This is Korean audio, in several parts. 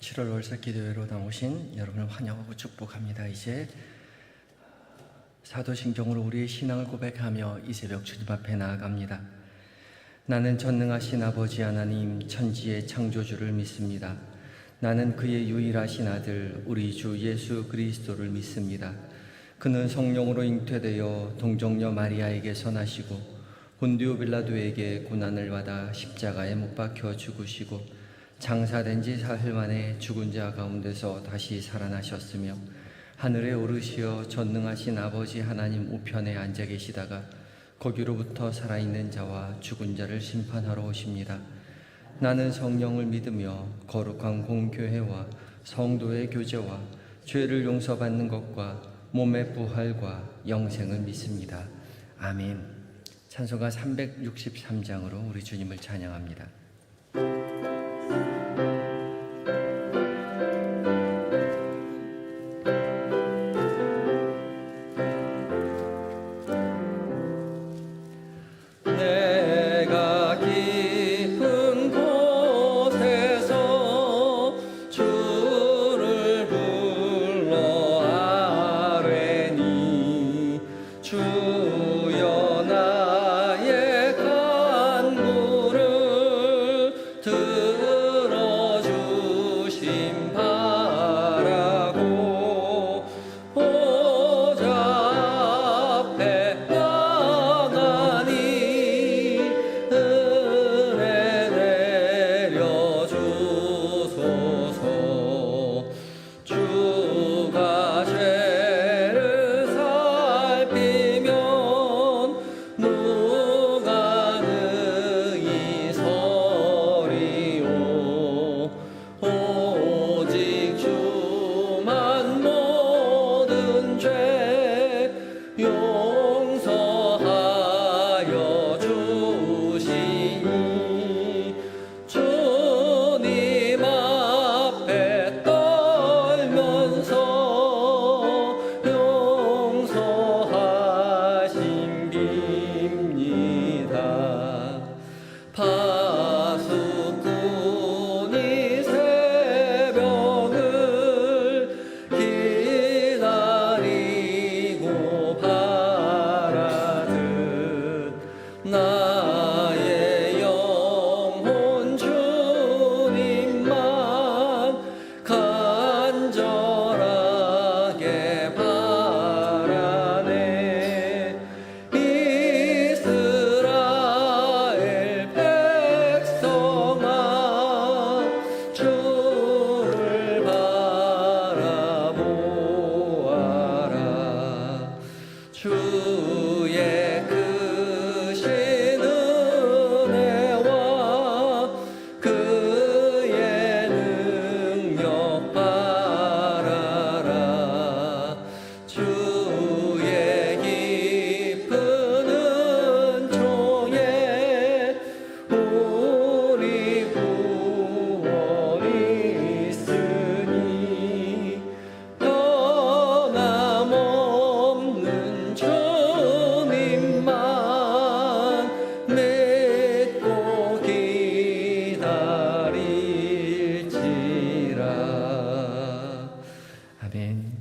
7월 월세 기도회로 나오신 여러분을 환영하고 축복합니다. 이제 사도신경으로 우리의 신앙을 고백하며 이 새벽 주님 앞에 나아갑니다. 나는 전능하신 아버지 하나님 천지의 창조주를 믿습니다. 나는 그의 유일하신 아들 우리 주 예수 그리스도를 믿습니다. 그는 성령으로 잉태되어 동정녀 마리아에게서 나시고 본디오 빌라도에게 고난을 받아 십자가에 못 박혀 죽으시고 장사된 지 사흘 만에 죽은 자 가운데서 다시 살아나셨으며 하늘에 오르시어 전능하신 아버지 하나님 우편에 앉아 계시다가 거기로부터 살아있는 자와 죽은 자를 심판하러 오십니다. 나는 성령을 믿으며 거룩한 공교회와 성도의 교제와 죄를 용서받는 것과 몸의 부활과 영생을 믿습니다. 아멘. 찬송가 363장으로 우리 주님을 찬양합니다.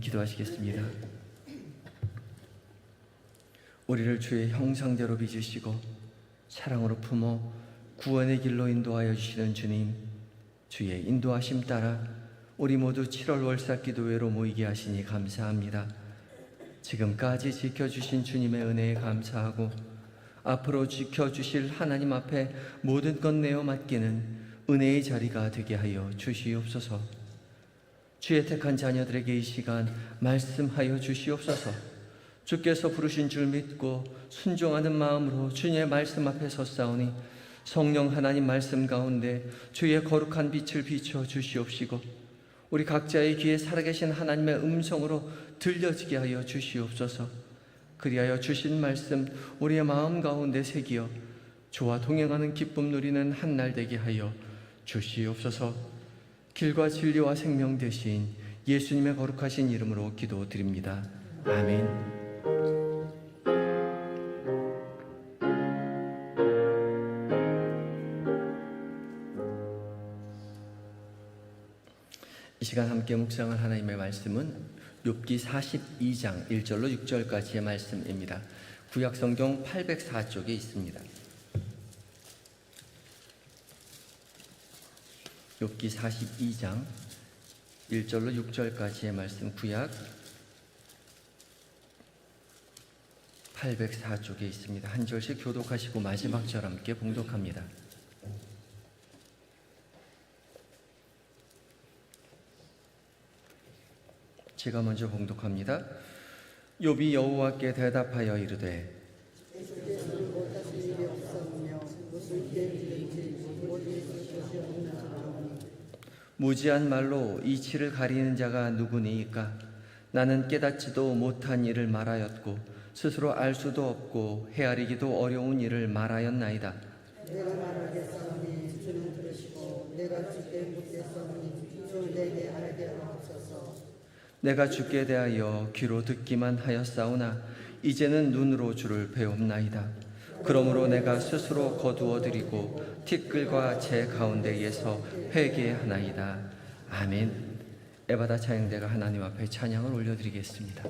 기도하시겠습니다. 우리를 주의 형상대로 빚으시고 사랑으로 품어 구원의 길로 인도하여 주시는 주님, 주의 인도하심 따라 우리 모두 7월 월삭 기도회로 모이게 하시니 감사합니다. 지금까지 지켜주신 주님의 은혜에 감사하고 앞으로 지켜주실 하나님 앞에 모든 것 내어 맡기는 은혜의 자리가 되게 하여 주시옵소서. 주의 택한 자녀들에게 이 시간 말씀하여 주시옵소서. 주께서 부르신 줄 믿고 순종하는 마음으로 주님의 말씀 앞에 섰사오니 성령 하나님 말씀 가운데 주의 거룩한 빛을 비춰 주시옵시고 우리 각자의 귀에 살아계신 하나님의 음성으로 들려지게 하여 주시옵소서. 그리하여 주신 말씀 우리의 마음 가운데 새기어 주와 동행하는 기쁨 누리는 한날 되게 하여 주시옵소서. 길과 진리와 생명 되신 예수님의 거룩하신 이름으로 기도드립니다. 아멘. 시간 함께 묵상할 하나님의 말씀은 욥기 42장 1절로 6절까지의 말씀입니다. 구약성경 804쪽에 있습니다. 욥기 42장 1절로 6절까지의 말씀, 구약 804쪽에 있습니다. 한 절씩 교독하시고 마지막 절 함께 봉독합니다. 제가 먼저 봉독합니다. 욥이 여호와께 대답하여 이르되 무지한 말로 이치를 가리는 자가 누구니이까? 나는 깨닫지도 못한 일을 말하였고 스스로 알 수도 없고 헤아리기도 어려운 일을 말하였나이다. 내가 말하겠사오니 주는 들으시고 내가 주께 묻겠사오니 주 내게 알게 하옵소서. 내가 주께 대하여 귀로 듣기만 하였사오나 이제는 눈으로 주를 배웁나이다. 그러므로 내가 스스로 거두어드리고 티끌과 제 가운데에서 회개하나이다. 아멘. 에바다 찬양대가 하나님 앞에 찬양을 올려드리겠습니다.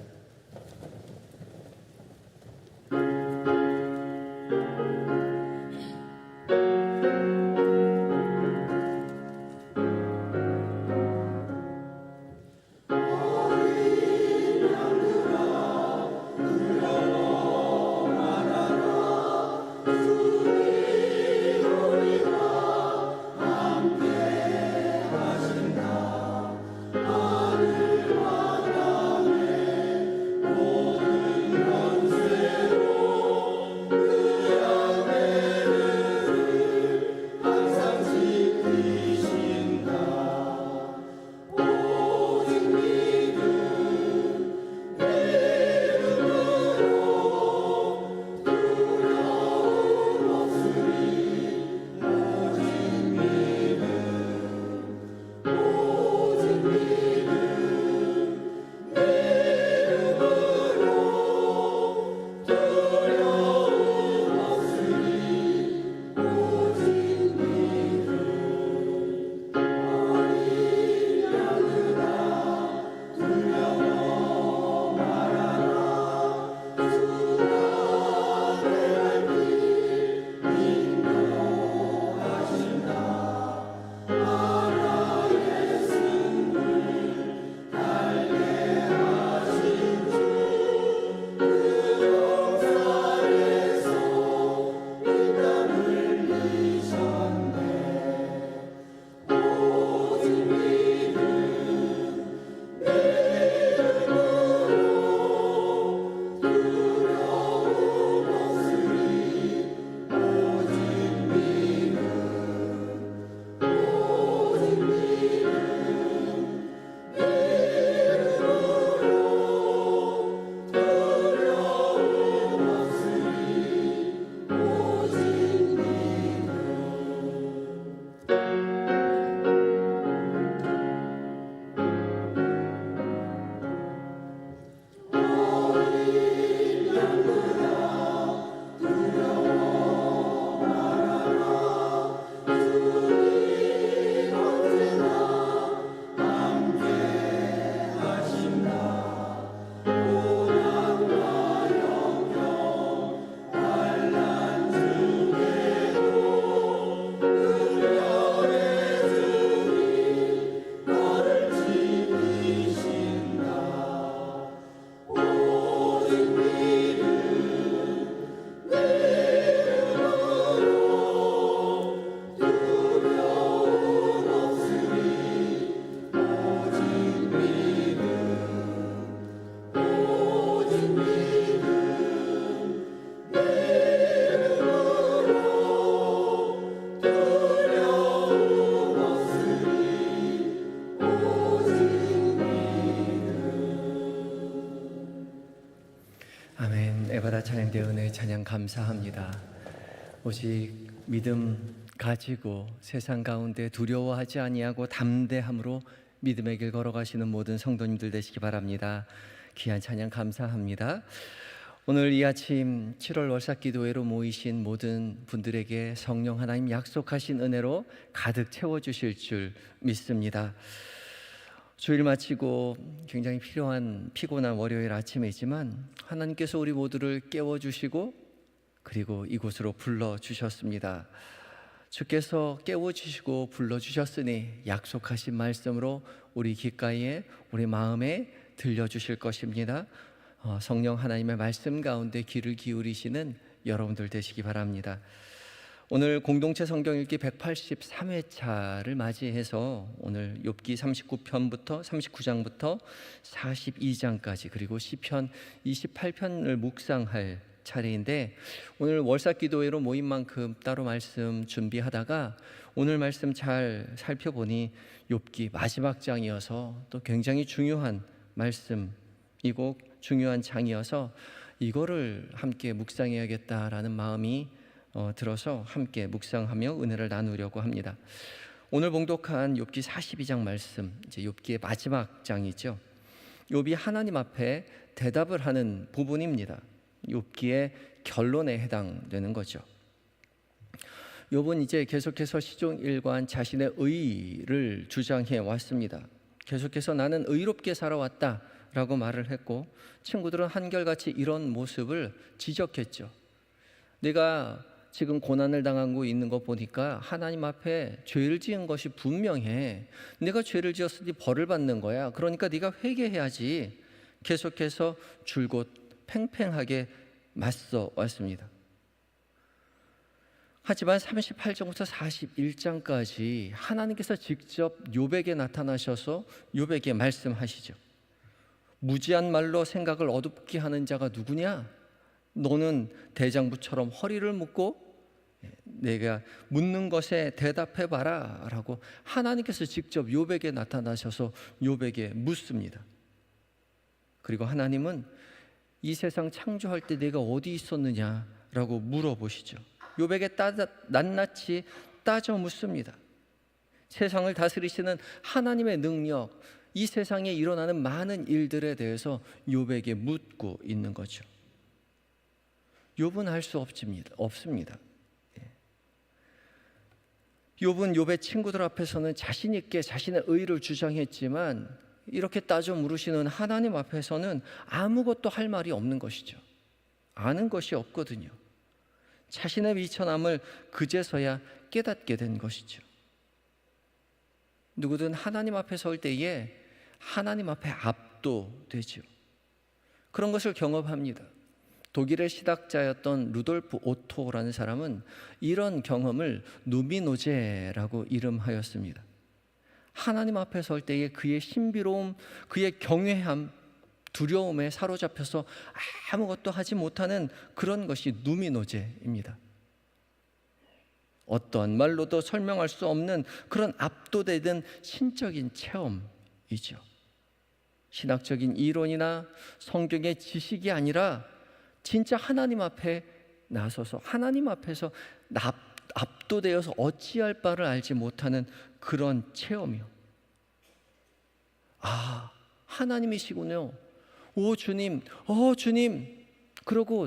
아멘. 에바다 찬양대 은혜 찬양 감사합니다. 오직 믿음 가지고 세상 가운데 두려워하지 아니하고 담대함으로 믿음의 길 걸어가시는 모든 성도님들 되시기 바랍니다. 귀한 찬양 감사합니다. 오늘 이 아침 7월 월삭기도회로 모이신 모든 분들에게 성령 하나님 약속하신 은혜로 가득 채워주실 줄 믿습니다. 주일 마치고 굉장히 피곤한 월요일 아침이지만 하나님께서 우리 모두를 깨워주시고 그리고 이곳으로 불러주셨습니다. 주께서 깨워주시고 불러주셨으니 약속하신 말씀으로 우리 귓가에 우리 마음에 들려주실 것입니다. 성령 하나님의 말씀 가운데 귀를 기울이시는 여러분들 되시기 바랍니다. 오늘 공동체 성경 읽기 183회차를 맞이해서 오늘 욥기 39장부터 42장까지 그리고 시편 28편을 묵상할 차례인데, 오늘 월삭기도회로 모인 만큼 따로 말씀 준비하다가 오늘 말씀 잘 살펴보니 욥기 마지막 장이어서 또 굉장히 중요한 말씀이고 중요한 장이어서 이거를 함께 묵상해야겠다라는 마음이 들어서 함께 묵상하며 은혜를 나누려고 합니다. 오늘 봉독한 욥기 42장 말씀, 이제 욥기의 마지막 장이죠. 욥이 하나님 앞에 대답을 하는 부분입니다. 욥기의 결론에 해당되는 거죠. 욥은 이제 계속해서 시종일관 자신의 의를 주장해 왔습니다. 계속해서 나는 의롭게 살아왔다라고 말을 했고, 친구들은 한결같이 이런 모습을 지적했죠. 내가 지금 고난을 당하고 있는 거 보니까 하나님 앞에 죄를 지은 것이 분명해. 내가 죄를 지었으니 벌을 받는 거야. 그러니까 네가 회개해야지. 계속해서 줄곧 팽팽하게 맞서 왔습니다. 하지만 38장부터 41장까지 하나님께서 직접 욥에게 나타나셔서 욥에게 말씀하시죠. 무지한 말로 생각을 어둡게 하는 자가 누구냐? 너는 대장부처럼 허리를 묶고 내가 묻는 것에 대답해봐라 라고 하나님께서 직접 욥에게 나타나셔서 욥에게 묻습니다. 그리고 하나님은 이 세상 창조할 때 내가 어디 있었느냐라고 물어보시죠. 욥에게 낱낱이 따져 묻습니다. 세상을 다스리시는 하나님의 능력, 이 세상에 일어나는 많은 일들에 대해서 욥에게 묻고 있는 거죠. 욥은 할 수 없습니다. 욥은 욥의 친구들 앞에서는 자신 있게 자신의 의를 주장했지만 이렇게 따져 물으시는 하나님 앞에서는 아무것도 할 말이 없는 것이죠. 아는 것이 없거든요. 자신의 비천함을 그제서야 깨닫게 된 것이죠. 누구든 하나님 앞에 설 때에 하나님 앞에 압도되죠. 그런 것을 경험합니다. 독일의 시각자였던 루돌프 오토라는 사람은 이런 경험을 누미노제라고 이름하였습니다. 하나님 앞에 설 때의 그의 신비로움, 그의 경외함, 두려움에 사로잡혀서 아무것도 하지 못하는 그런 것이 누미노제입니다. 어떠한 말로도 설명할 수 없는 그런 압도되는 신적인 체험이죠. 신학적인 이론이나 성경의 지식이 아니라 진짜 하나님 앞에 나서서 하나님 앞에서 압도되어서 어찌할 바를 알지 못하는 그런 체험이요. 아, 하나님이시군요. 오 주님, 주님. 그러고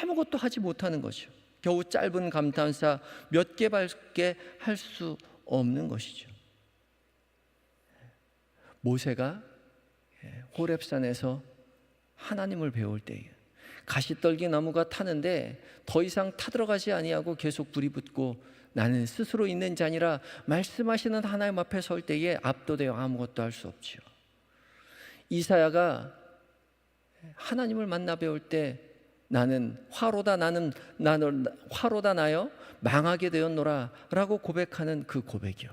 아무것도 하지 못하는 것이죠. 겨우 짧은 감탄사 몇 개밖에 할 수 없는 것이죠. 모세가 호렙산에서 하나님을 배울 때에 가시떨기 나무가 타는데 더 이상 타들어가지 아니하고 계속 불이 붙고 나는 스스로 있는 자니라 말씀하시는 하나님 앞에 설 때에 압도되어 아무것도 할 수 없지요. 이사야가 하나님을 만나 배울 때 나는 화로다 나여 망하게 되었노라 라고 고백하는 그 고백이요.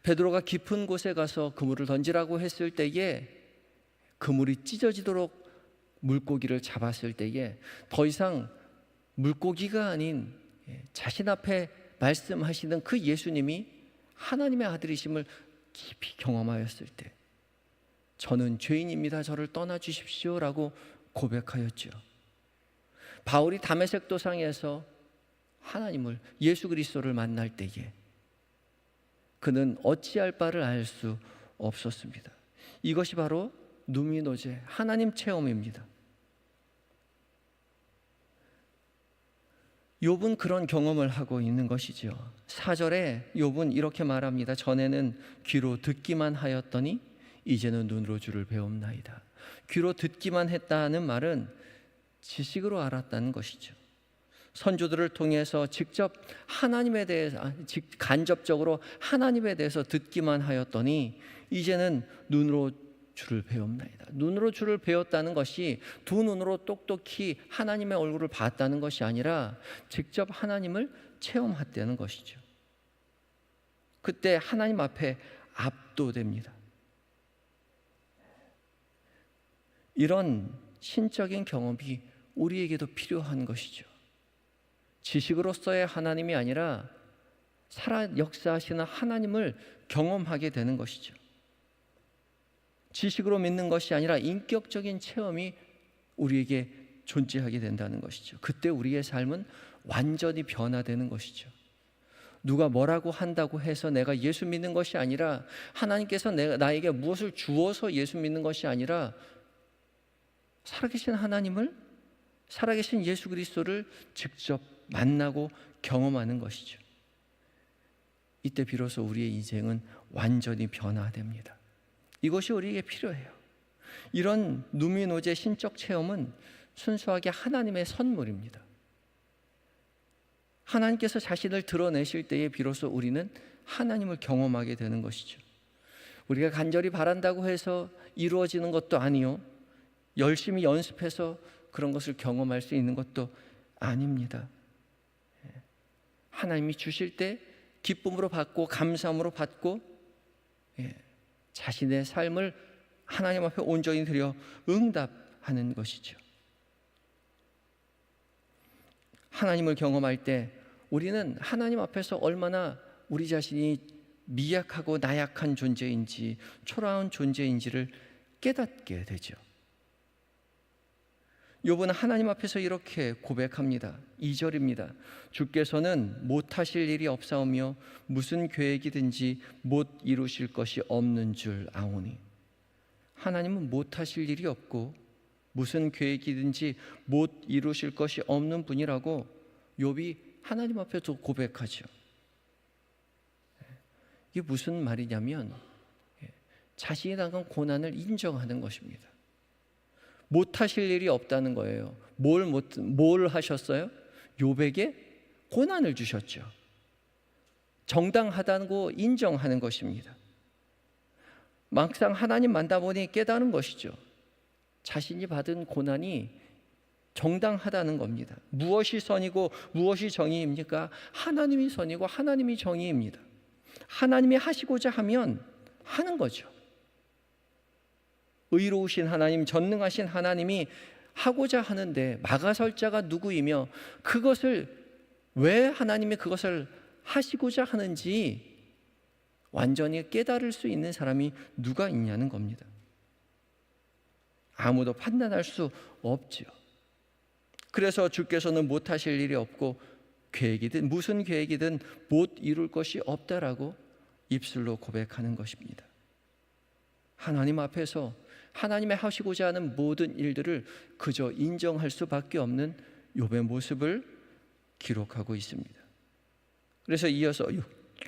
베드로가 깊은 곳에 가서 그물을 던지라고 했을 때에 그물이 찢어지도록 물고기를 잡았을 때에 더 이상 물고기가 아닌 자신 앞에 말씀하시는 그 예수님이 하나님의 아들이심을 깊이 경험하였을 때 저는 죄인입니다. 저를 떠나 주십시오 라고 고백하였죠. 바울이 다메섹 도상에서 하나님을 예수 그리스도를 만날 때에 그는 어찌할 바를 알 수 없었습니다. 이것이 바로 누미노제 하나님 체험입니다. 욥은 그런 경험을 하고 있는 것이죠. 4절에 욥은 이렇게 말합니다. 전에는 귀로 듣기만 하였더니 이제는 눈으로 주를 배움나이다. 귀로 듣기만 했다는 말은 지식으로 알았다는 것이죠. 선조들을 통해서 직접 하나님에 대해서 간접적으로 하나님에 대해서 듣기만 하였더니 이제는 눈으로 주를 배움나이다. 눈으로 주를 배웠다는 것이 두 눈으로 똑똑히 하나님의 얼굴을 봤다는 것이 아니라 직접 하나님을 체험했다는 것이죠. 그때 하나님 앞에 압도됩니다. 이런 신적인 경험이 우리에게도 필요한 것이죠. 지식으로서의 하나님이 아니라 살아 역사하시는 하나님을 경험하게 되는 것이죠. 지식으로 믿는 것이 아니라 인격적인 체험이 우리에게 존재하게 된다는 것이죠. 그때 우리의 삶은 완전히 변화되는 것이죠. 누가 뭐라고 한다고 해서 내가 예수 믿는 것이 아니라 하나님께서 나에게 무엇을 주어서 예수 믿는 것이 아니라 살아계신 하나님을, 살아계신 예수 그리스도를 직접 만나고 경험하는 것이죠. 이때 비로소 우리의 인생은 완전히 변화됩니다. 이것이 우리에게 필요해요. 이런 누미노제 신적 체험은 순수하게 하나님의 선물입니다. 하나님께서 자신을 드러내실 때에 비로소 우리는 하나님을 경험하게 되는 것이죠. 우리가 간절히 바란다고 해서 이루어지는 것도 아니요, 열심히 연습해서 그런 것을 경험할 수 있는 것도 아닙니다. 하나님이 주실 때 기쁨으로 받고 감사함으로 받고 자신의 삶을 하나님 앞에 온전히 드려 응답하는 것이죠. 하나님을 경험할 때 우리는 하나님 앞에서 얼마나 우리 자신이 미약하고 나약한 존재인지, 초라한 존재인지를 깨닫게 되죠. 욥은 하나님 앞에서 이렇게 고백합니다. 2절입니다. 주께서는 못하실 일이 없사오며 무슨 계획이든지 못 이루실 것이 없는 줄 아오니. 하나님은 못하실 일이 없고 무슨 계획이든지 못 이루실 것이 없는 분이라고 욥이 하나님 앞에서 고백하죠. 이게 무슨 말이냐면 자신이 당한 고난을 인정하는 것입니다. 못하실 일이 없다는 거예요. 뭘 하셨어요? 욥에게 고난을 주셨죠. 정당하다고 인정하는 것입니다. 막상 하나님 만나보니 깨달은 것이죠. 자신이 받은 고난이 정당하다는 겁니다. 무엇이 선이고 무엇이 정의입니까? 하나님이 선이고 하나님이 정의입니다. 하나님이 하시고자 하면 하는 거죠. 의로우신 하나님, 전능하신 하나님이 하고자 하는데 막아설 자가 누구이며 그것을 왜 하나님이 그것을 하시고자 하는지 완전히 깨달을 수 있는 사람이 누가 있냐는 겁니다. 아무도 판단할 수 없죠. 그래서 주께서는 못하실 일이 없고 계획이든 무슨 계획이든 못 이룰 것이 없다라고 입술로 고백하는 것입니다. 하나님 앞에서 하나님의 하시고자 하는 모든 일들을 그저 인정할 수밖에 없는 욥의 모습을 기록하고 있습니다. 그래서 이어서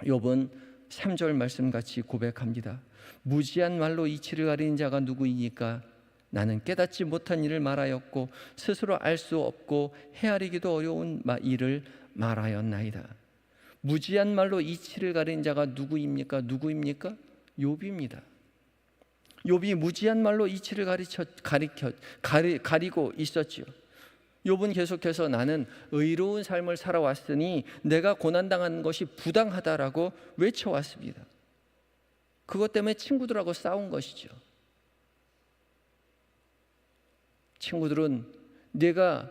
욥은 3절 말씀같이 고백합니다. 무지한 말로 이치를 가리는 자가 누구이니까? 나는 깨닫지 못한 일을 말하였고 스스로 알 수 없고 헤아리기도 어려운 일을 말하였나이다. 무지한 말로 이치를 가리는 자가 누구입니까? 누구입니까? 욥입니다. 욥이 무지한 말로 이치를 가리고 있었지요. 욥은 계속해서 나는 의로운 삶을 살아왔으니 내가 고난당하는 것이 부당하다라고 외쳐왔습니다. 그것 때문에 친구들하고 싸운 것이죠. 친구들은 내가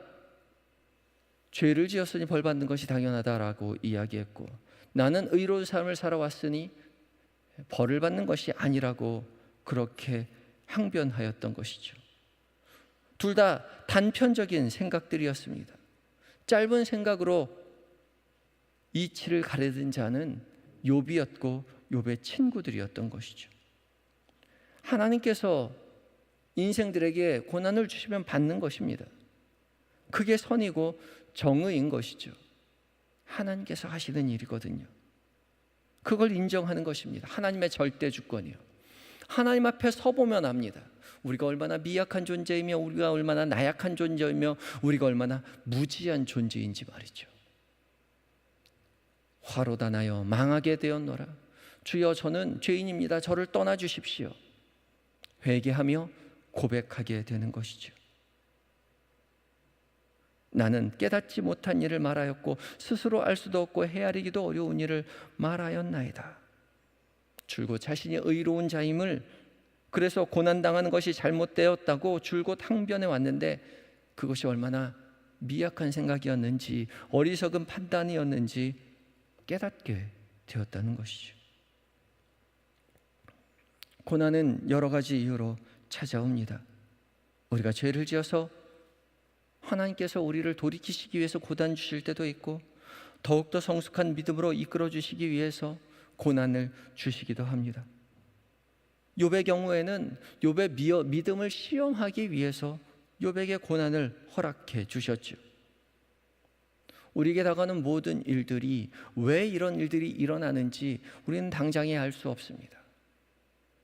죄를 지었으니 벌 받는 것이 당연하다라고 이야기했고, 나는 의로운 삶을 살아왔으니 벌을 받는 것이 아니라고 그렇게 항변하였던 것이죠. 둘 다 단편적인 생각들이었습니다. 짧은 생각으로 이치를 가르던 자는 욥이었고 욥의 친구들이었던 것이죠. 하나님께서 인생들에게 고난을 주시면 받는 것입니다. 그게 선이고 정의인 것이죠. 하나님께서 하시는 일이거든요. 그걸 인정하는 것입니다. 하나님의 절대 주권이요. 하나님 앞에 서보면 압니다. 우리가 얼마나 미약한 존재이며 우리가 얼마나 나약한 존재이며 우리가 얼마나 무지한 존재인지 말이죠. 화로 다 나여 망하게 되었노라. 주여, 저는 죄인입니다. 저를 떠나주십시오. 회개하며 고백하게 되는 것이죠. 나는 깨닫지 못한 일을 말하였고 스스로 알 수도 없고 헤아리기도 어려운 일을 말하였나이다. 줄곧 자신이 의로운 자임을, 그래서 고난당하는 것이 잘못되었다고 줄곧 항변해 왔는데 그것이 얼마나 미약한 생각이었는지 어리석은 판단이었는지 깨닫게 되었다는 것이죠. 고난은 여러 가지 이유로 찾아옵니다. 우리가 죄를 지어서 하나님께서 우리를 돌이키시기 위해서 고난 주실 때도 있고, 더욱더 성숙한 믿음으로 이끌어 주시기 위해서 고난을 주시기도 합니다. 욥의 경우에는 욥의 믿음을 시험하기 위해서 욥에게 고난을 허락해 주셨죠. 우리에게 다가오는 모든 일들이 왜 이런 일들이 일어나는지 우리는 당장에 알 수 없습니다.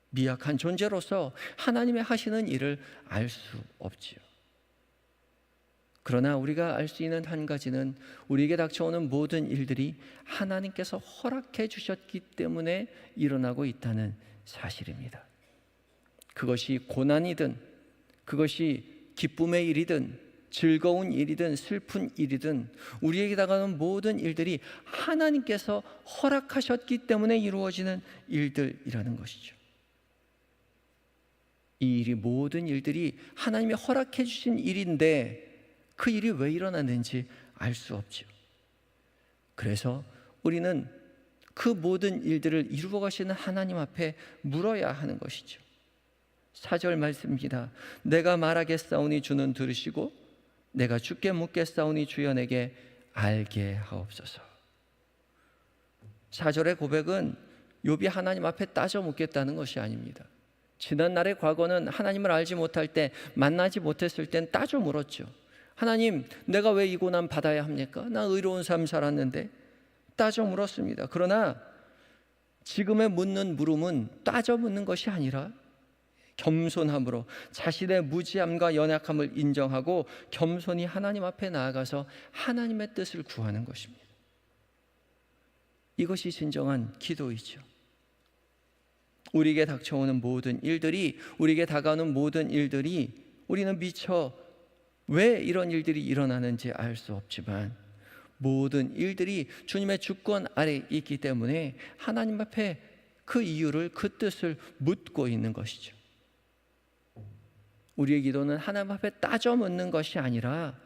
미약한 존재로서 하나님의 하시는 일을 알 수 없지요. 그러나 우리가 알 수 있는 한 가지는 우리에게 닥쳐오는 모든 일들이 하나님께서 허락해 주셨기 때문에 일어나고 있다는 사실입니다. 그것이 고난이든 그것이 기쁨의 일이든 즐거운 일이든 슬픈 일이든 우리에게 다가오는 모든 일들이 하나님께서 허락하셨기 때문에 이루어지는 일들이라는 것이죠. 이 일이, 모든 일들이 하나님이 허락해 주신 일인데 그 일이 왜 일어났는지 알 수 없죠. 그래서 우리는 그 모든 일들을 이루어 가시는 하나님 앞에 물어야 하는 것이죠. 4절 말씀입니다. 내가 말하겠사오니 주는 들으시고 내가 주께 묻겠사오니 주여 내게 알게 하옵소서. 4절의 고백은 욥이 하나님 앞에 따져 묻겠다는 것이 아닙니다. 지난 날의 과거는 하나님을 알지 못할 때, 만나지 못했을 땐 따져 물었죠. 하나님, 내가 왜 이 고난 받아야 합니까? 나 의로운 삶 살았는데. 따져 물었습니다. 그러나 지금의 묻는 물음은 따져 묻는 것이 아니라 겸손함으로 자신의 무지함과 연약함을 인정하고 겸손히 하나님 앞에 나아가서 하나님의 뜻을 구하는 것입니다. 이것이 진정한 기도이죠. 우리에게 닥쳐오는 모든 일들이, 우리에게 다가오는 모든 일들이 우리는 미처 왜 이런 일들이 일어나는지 알 수 없지만 모든 일들이 주님의 주권 아래 있기 때문에 하나님 앞에 그 이유를, 그 뜻을 묻고 있는 것이죠. 우리의 기도는 하나님 앞에 따져 묻는 것이 아니라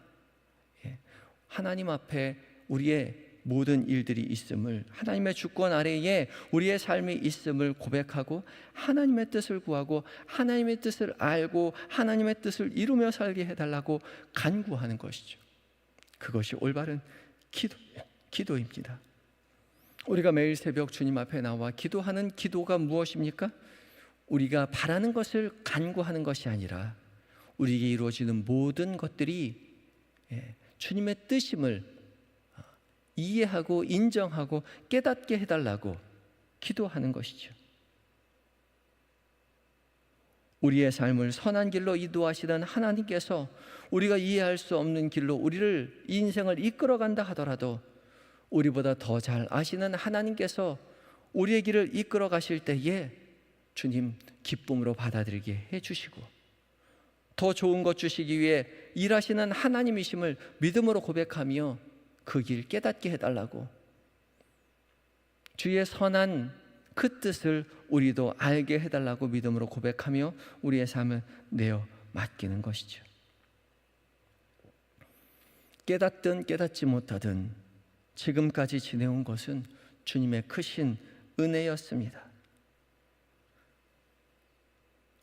하나님 앞에 우리의 모든 일들이 있음을, 하나님의 주권 아래에 우리의 삶이 있음을 고백하고 하나님의 뜻을 구하고 하나님의 뜻을 알고 하나님의 뜻을 이루며 살게 해달라고 간구하는 것이죠. 그것이 올바른 기도입니다. 우리가 매일 새벽 주님 앞에 나와 기도하는 기도가 무엇입니까? 우리가 바라는 것을 간구하는 것이 아니라 우리에게 이루어지는 모든 것들이 주님의 뜻임을 이해하고 인정하고 깨닫게 해달라고 기도하는 것이죠. 우리의 삶을 선한 길로 인도하시는 하나님께서 우리가 이해할 수 없는 길로 우리를, 인생을 이끌어간다 하더라도 우리보다 더 잘 아시는 하나님께서 우리의 길을 이끌어 가실 때에 주님 기쁨으로 받아들이게 해주시고 더 좋은 것 주시기 위해 일하시는 하나님이심을 믿음으로 고백하며 그 길 깨닫게 해달라고, 주의 선한 그 뜻을 우리도 알게 해달라고 믿음으로 고백하며 우리의 삶을 내어 맡기는 것이죠. 깨닫든 깨닫지 못하든 지금까지 지내온 것은 주님의 크신 은혜였습니다.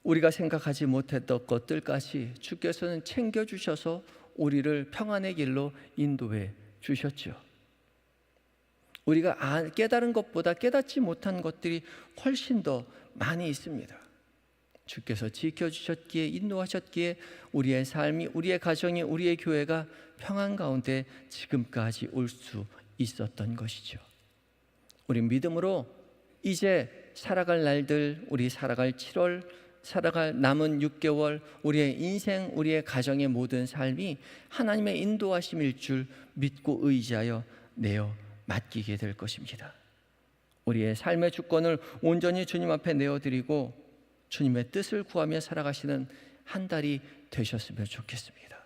우리가 생각하지 못했던 것들까지 주께서는 챙겨주셔서 우리를 평안의 길로 인도해 주셨죠. 우리가 깨달은 것보다 깨닫지 못한 것들이 훨씬 더 많이 있습니다. 주께서 지켜주셨기에, 인도하셨기에 우리의 삶이, 우리의 가정이, 우리의 교회가 평안 가운데 지금까지 올 수 있었던 것이죠. 우리 믿음으로 이제 살아갈 날들, 우리 살아갈 7월, 살아갈 남은 6개월, 우리의 인생, 우리의 가정의 모든 삶이 하나님의 인도하심일 줄 믿고 의지하여 내어 맡기게 될 것입니다. 우리의 삶의 주권을 온전히 주님 앞에 내어드리고 주님의 뜻을 구하며 살아가시는 한 달이 되셨으면 좋겠습니다.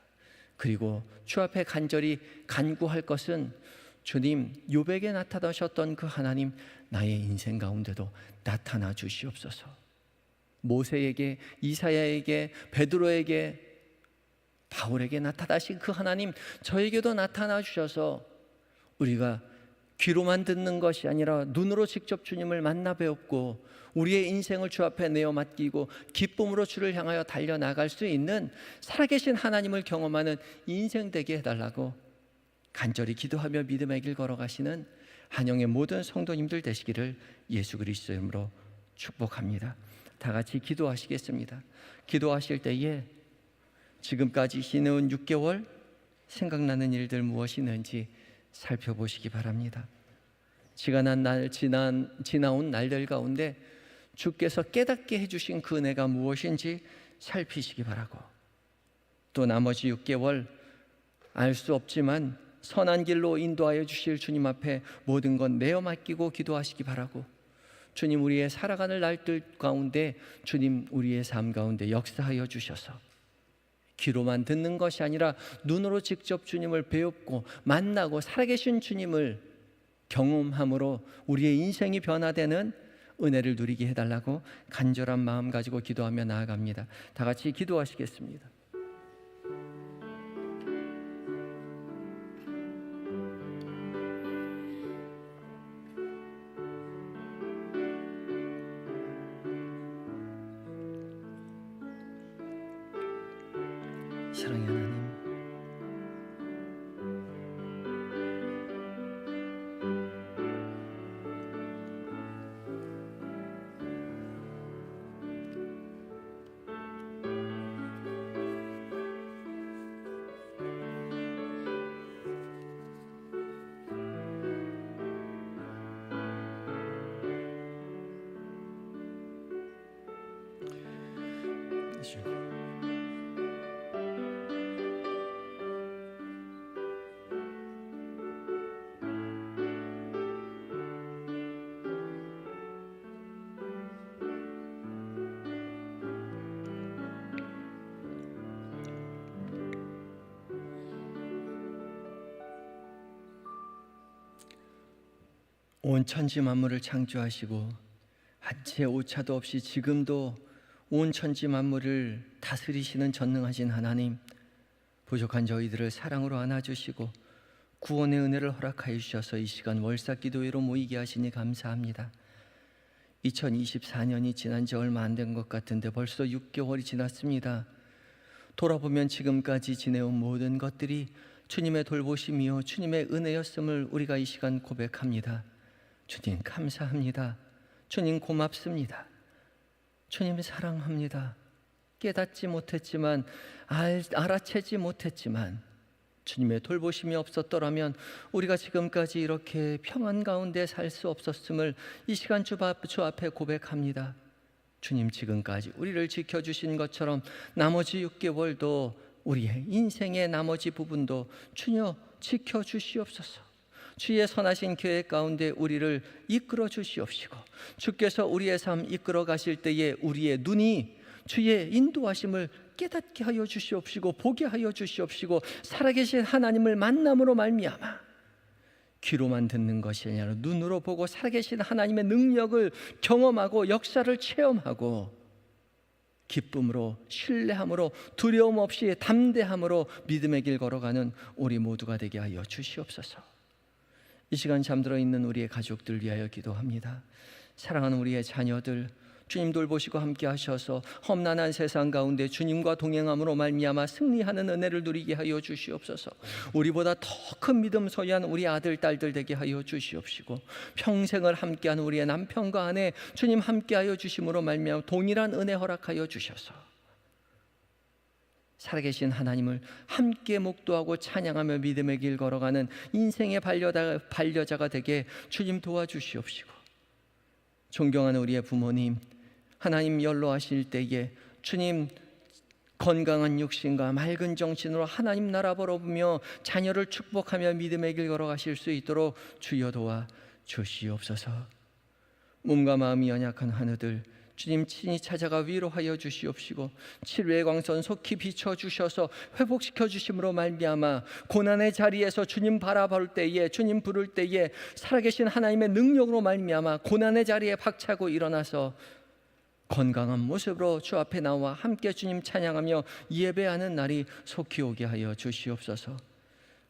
그리고 주 앞에 간절히 간구할 것은 주님, 욥에게 나타나셨던 그 하나님, 나의 인생 가운데도 나타나 주시옵소서. 모세에게, 이사야에게, 베드로에게, 바울에게 나타나신 그 하나님, 저에게도 나타나 주셔서 우리가 귀로만 듣는 것이 아니라 눈으로 직접 주님을 만나 배웠고 우리의 인생을 주 앞에 내어 맡기고 기쁨으로 주를 향하여 달려나갈 수 있는 살아계신 하나님을 경험하는 인생 되게 해달라고 간절히 기도하며 믿음의 길 걸어가시는 한영의 모든 성도님들 되시기를 예수 그리스도의 이름으로 축복합니다. 다 같이 기도하시겠습니다. 기도하실 때에 지금까지 지내온 6개월 생각나는 일들 무엇이 있는지 살펴보시기 바랍니다. 지나온 날들 가운데 주께서 깨닫게 해주신 그 은혜가 무엇인지 살피시기 바라고, 또 나머지 6개월 알 수 없지만 선한 길로 인도하여 주실 주님 앞에 모든 것 내어 맡기고 기도하시기 바라고, 주님 우리의 살아가는 날들 가운데 주님 우리의 삶 가운데 역사하여 주셔서 귀로만 듣는 것이 아니라 눈으로 직접 주님을 배웁고 만나고 살아계신 주님을 경험함으로 우리의 인생이 변화되는 은혜를 누리게 해달라고 간절한 마음 가지고 기도하며 나아갑니다. 다 같이 기도하시겠습니다. 사랑의 하나님, 온 천지 만물을 창조하시고 한 채 오차도 없이 지금도 온 천지 만물을 다스리시는 전능하신 하나님, 부족한 저희들을 사랑으로 안아주시고 구원의 은혜를 허락하여 주셔서 이 시간 월삭기도회로 모이게 하시니 감사합니다. 2024년이 지난 지 얼마 안 된 것 같은데 벌써 6개월이 지났습니다. 돌아보면 지금까지 지내온 모든 것들이 주님의 돌보심이요 주님의 은혜였음을 우리가 이 시간 고백합니다. 주님 감사합니다. 주님 고맙습니다. 주님 사랑합니다. 깨닫지 못했지만 알아채지 못했지만 주님의 돌보심이 없었더라면 우리가 지금까지 이렇게 평안 가운데 살 수 없었음을 이 시간 주 앞에 고백합니다. 주님 지금까지 우리를 지켜주신 것처럼 나머지 6개월도 우리의 인생의 나머지 부분도 주여 지켜주시옵소서. 주의 선하신 계획 가운데 우리를 이끌어 주시옵시고 주께서 우리의 삶 이끌어 가실 때에 우리의 눈이 주의 인도하심을 깨닫게 하여 주시옵시고 보게 하여 주시옵시고 살아계신 하나님을 만남으로 말미암아 귀로만 듣는 것이 아니라 눈으로 보고 살아계신 하나님의 능력을 경험하고 역사를 체험하고 기쁨으로 신뢰함으로 두려움 없이 담대함으로 믿음의 길 걸어가는 우리 모두가 되게 하여 주시옵소서. 이 시간 잠들어 있는 우리의 가족들 위하여 기도합니다. 사랑하는 우리의 자녀들 주님 돌보시고 함께 하셔서 험난한 세상 가운데 주님과 동행함으로 말미암아 승리하는 은혜를 누리게 하여 주시옵소서. 우리보다 더 큰 믿음 소유한 우리 아들 딸들 되게 하여 주시옵시고 평생을 함께하는 우리의 남편과 아내 주님 함께하여 주심으로 말미암아 동일한 은혜 허락하여 주셔서 살아계신 하나님을 함께 목도하고 찬양하며 믿음의 길 걸어가는 인생의 반려자가 되게 주님 도와주시옵시고, 존경하는 우리의 부모님, 하나님 연로하실 때에 주님 건강한 육신과 맑은 정신으로 하나님 나라 바라보며 자녀를 축복하며 믿음의 길 걸어가실 수 있도록 주여 도와 주시옵소서. 몸과 마음이 연약한 하느들 주님 친히 찾아가 위로하여 주시옵시고, 치료의 광선 속히 비춰주셔서 회복시켜 주심으로 말미암아 고난의 자리에서 주님 바라볼 때에, 주님 부를 때에 살아계신 하나님의 능력으로 말미암아 고난의 자리에 박차고 일어나서 건강한 모습으로 주 앞에 나와 함께 주님 찬양하며 예배하는 날이 속히 오게 하여 주시옵소서.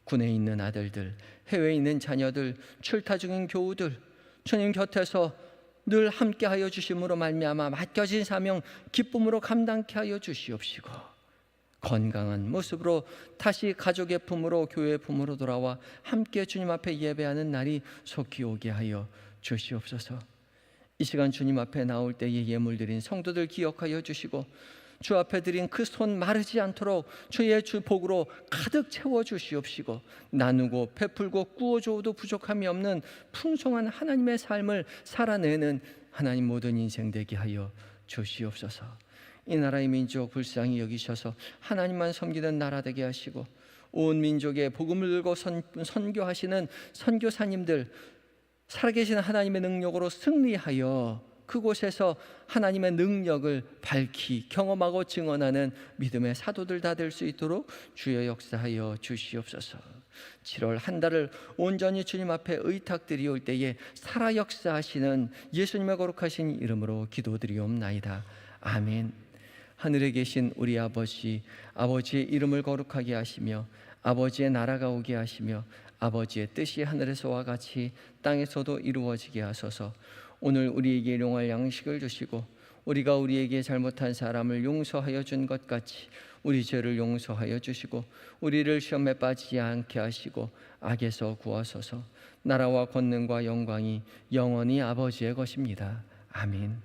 군에 있는 아들들, 해외에 있는 자녀들, 출타 중인 교우들 주님 곁에서 늘 함께 하여 주심으로 말미암아 맡겨진 사명 기쁨으로 감당케 하여 주시옵시고, 건강한 모습으로 다시 가족의 품으로, 교회의 품으로 돌아와 함께 주님 앞에 예배하는 날이 속히 오게 하여 주시옵소서. 이 시간 주님 앞에 나올 때에 예물 드린 성도들 기억하여 주시고, 주 앞에 드린 그 손 마르지 않도록 주의 주 복으로 가득 채워 주시옵시고, 나누고 베풀고 꾸어줘도 부족함이 없는 풍성한 하나님의 삶을 살아내는 하나님 모든 인생 되게 하여 주시옵소서. 이 나라의 민족 불쌍히 여기셔서 하나님만 섬기는 나라 되게 하시고, 온 민족에 복음을 들고 선교하시는 선교사님들 살아계신 하나님의 능력으로 승리하여 그곳에서 하나님의 능력을 밝히 경험하고 증언하는 믿음의 사도들 다 될 수 있도록 주여 역사하여 주시옵소서. 7월 한 달을 온전히 주님 앞에 의탁드리올 때에 살아 역사하시는 예수님의 거룩하신 이름으로 기도드리옵나이다. 아멘. 하늘에 계신 우리 아버지, 아버지의 이름을 거룩하게 하시며 아버지의 나라가 오게 하시며 아버지의 뜻이 하늘에서와 같이 땅에서도 이루어지게 하소서. 오늘 우리에게 일용할 양식을 주시고, 우리가 우리에게 잘못한 사람을 용서하여 준 것 같이 우리 죄를 용서하여 주시고, 우리를 시험에 빠지지 않게 하시고 악에서 구하소서. 나라와 권능과 영광이 영원히 아버지의 것입니다. 아멘.